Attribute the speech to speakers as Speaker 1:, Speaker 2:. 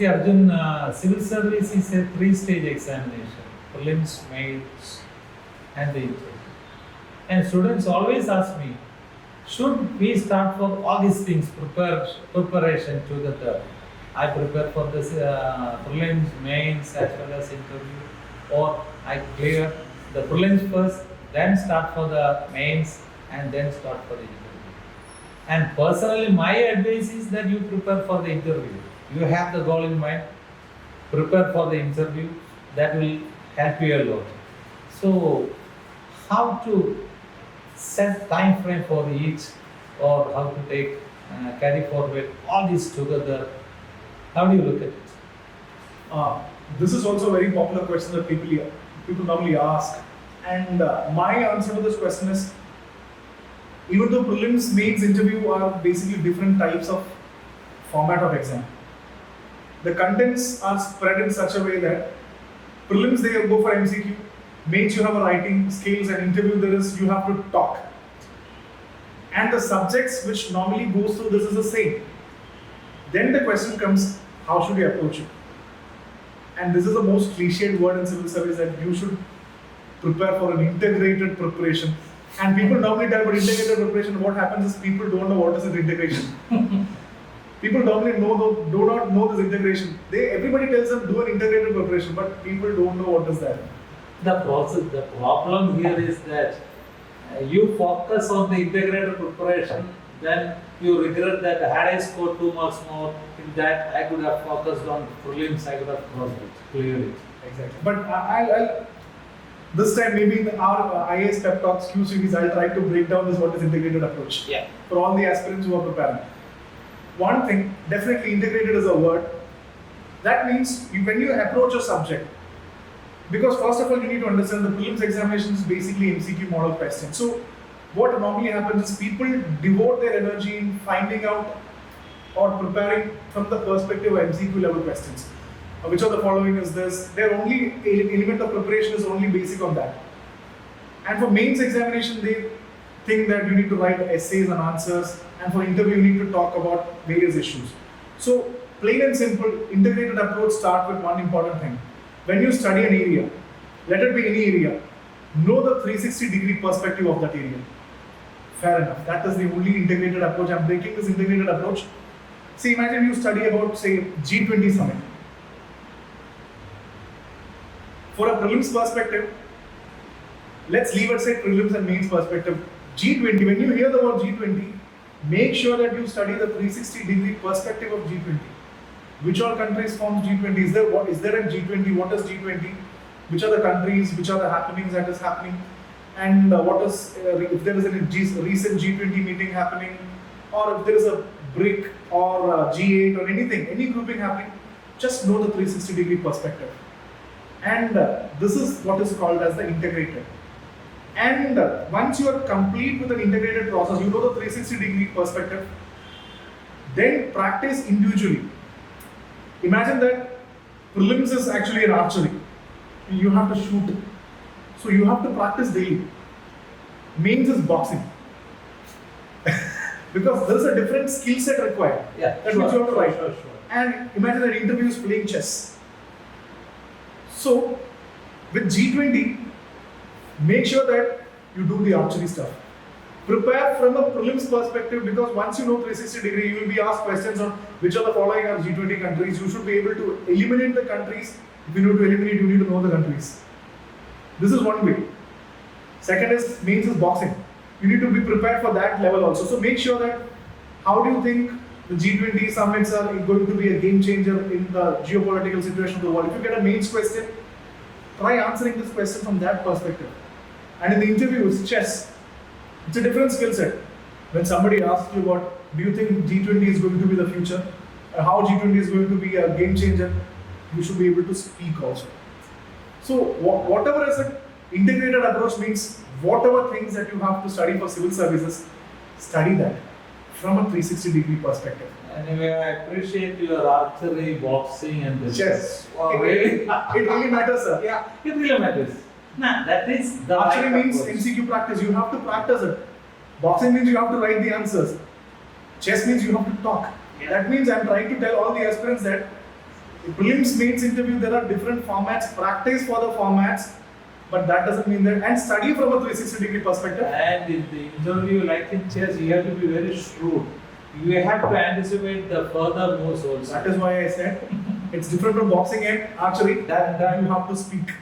Speaker 1: See, Arjun, civil service is a three-stage examination: prelims, mains, and the interview. And students always ask me, should we start for all these things, preparation together? I prepare for this prelims, mains, as well as interview, or I clear the prelims first, then start for the mains, and then start for the interview. And personally, my advice is that you prepare for the interview. You have the goal in mind, prepare for the interview, that will help you a lot. So, how to set time frame for each, or how to take carry forward all these together? How do you look at it?
Speaker 2: This is also a very popular question that people normally ask, and my answer to this question is, even though prelims, mains, interview are basically different types of format of exam, the contents are spread in such a way that prelims they go for MCQ, mains you have a writing skills, and interview there is you have to talk. And the subjects which normally goes through this is the same. Then the question comes, how should you approach it? And this is the most cliched word in civil service, that you should prepare for an integrated preparation. And people normally talk about integrated preparation. What happens is people don't know what is an integration. People normally do not know this integration. Everybody tells them do an integrated preparation, but people don't know what is that.
Speaker 1: The problem here is that you focus on the integrated preparation, then you regret that had I scored 2 marks more in that, I could have focused on prelims, I could have crossed it, cleared it.
Speaker 2: Exactly. But I'll this time maybe in our IAS pep talks Q series, I'll try to break down this what is integrated approach.
Speaker 1: Yeah.
Speaker 2: For all the aspirants who are preparing. One thing, definitely integrated is a word. That means when you approach a subject, because first of all you need to understand the prelims examination is basically MCQ model question. So what normally happens is people devote their energy in finding out or preparing from the perspective of MCQ level questions. Which of the following is this? Their only element of preparation is only basic on that. And for mains examination, they think that you need to write essays and answers, and for interview you need to talk about various issues. So plain and simple, integrated approach start with one important thing. When you study an area, let it be any area, know the 360-degree perspective of that area. Fair enough. That is the only integrated approach. I'm breaking this integrated approach. See, imagine you study about, say, G20 summit. For a prelims perspective, let's leave aside prelims and mains perspective. G20, when you hear the word G20, make sure that you study the 360-degree perspective of G20. Which all countries form G20? Is there a G20? What is G20? Which are the countries? Which are the happenings that is happening? And what is if there is a recent G20 meeting happening, or if there is a BRIC or a G8 or anything, any grouping happening, just know the 360-degree perspective. And this is what is called as the integrated. And once you are complete with an integrated process, you know the 360-degree perspective, then practice individually. Imagine that prelims is actually an archery. You have to shoot. So you have to practice daily. Mains is boxing. Because there is a different skill set required.
Speaker 1: Yeah,
Speaker 2: that which you have to write.
Speaker 1: Sure.
Speaker 2: And imagine that interview is playing chess. So with G20, make sure that you do the archery stuff. Prepare from a prelims perspective, because once you know 360 degree, you will be asked questions on which are the following are G20 countries. You should be able to eliminate the countries. If you need to eliminate, you need to know the countries. This is one way. Second is mains is boxing. You need to be prepared for that level also. So make sure that how do you think the G20 summits are going to be a game changer in the geopolitical situation of the world. If you get a mains question, try answering this question from that perspective. And in the interview, it's chess. It's a different skill set. When somebody asks you what, do you think G20 is going to be the future? How G20 is going to be a game changer? You should be able to speak also. So whatever is an integrated approach means, whatever things that you have to study for civil services, study that from a 360-degree perspective.
Speaker 1: Anyway, I appreciate your archery, boxing, and this.
Speaker 2: Chess.
Speaker 1: Oh, really?
Speaker 2: It really matters, sir.
Speaker 1: Yeah, it really matters. Nah, that is the
Speaker 2: Archery
Speaker 1: right
Speaker 2: means
Speaker 1: approach.
Speaker 2: MCQ practice. You have to practice it. Boxing means you have to write the answers. Chess means you have to talk.
Speaker 1: Yeah.
Speaker 2: That means I'm trying to tell all the aspirants that The prelims means interview, there are different formats, practice for the formats, but that doesn't mean that, and study from a 360-degree perspective.
Speaker 1: And in the interview, like in chess, you have to be very shrewd. You have to anticipate the further moves also.
Speaker 2: That is why I said it's different from boxing and archery, that you have to speak.